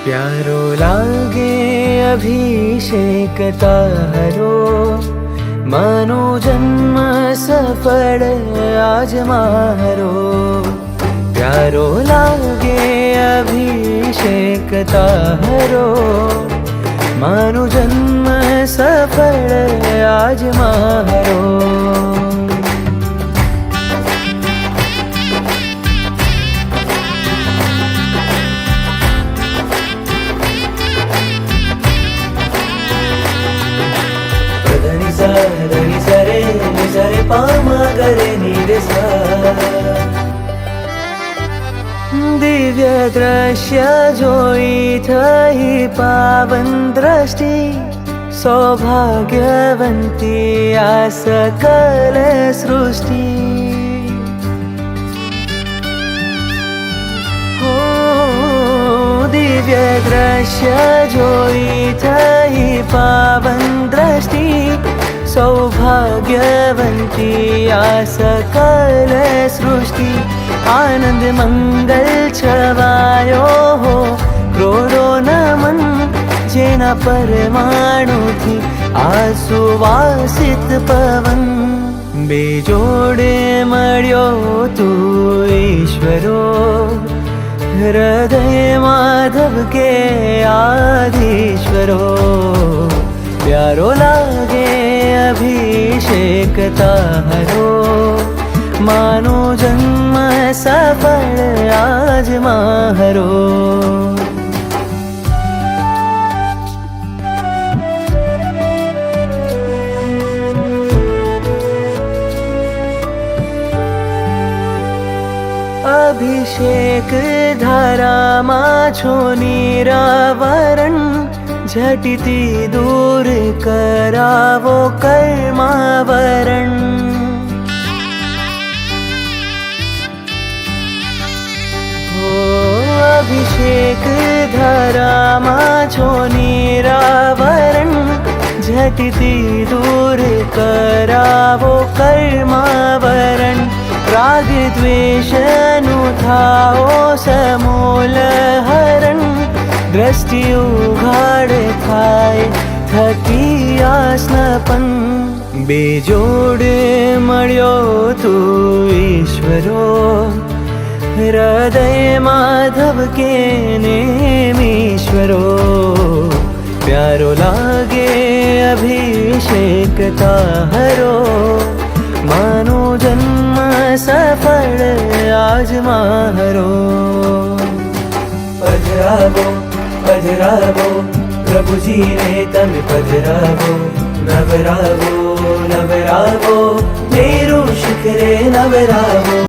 प्यारो लागे अभिषेक तारो, मानो जन्म सफल आज मारो। प्यारो लागे अभिषेक तारो, मानो जन्म सफल आज मारो। धनी सरे निसरे पामा करे निरसा, दिव्य दृश्य जोई थई पावन दृष्टि, सौभाग्यवंती आ सकल सृष्टि। हो दिव्य दृश्य जोई थई पावन दृष्टि, सौभाग्यवंती आ सकल सृष्टि। आनंद मंगल छवायो हो क्रोडो नमन, जेना परमाणु थी आसुवासित पवन। बेजोड़े मळ्यो तू ईश्वरो, हृदय माधव के आधीश्वरो। प्यारो लागे अभिषेक तारो, मानो जन्म सफल आज मारो। अभिषेक धारा मा छो निरावरण, झटिति दूर करावो कर्मावरण। अभिषेक धारा मा छो निरावरण, झटिति दूर करावो कर्मावरण। राग द्वेष नु थाओ समूल हरण, दृष्टि उघाड़ थाय थकी आसनपन। बेजोड़ मळ्यो तू ईश्वरो, हृदय माधव के नेमीश्वरो। प्यारो लागे अभिषेक तारो, मानो जन्म सफल आज मारो। पधरावो पधरावो प्रभु जी ने तमे पधरावो, नवरावो नवरावो मेरु शिखरे नवरावो।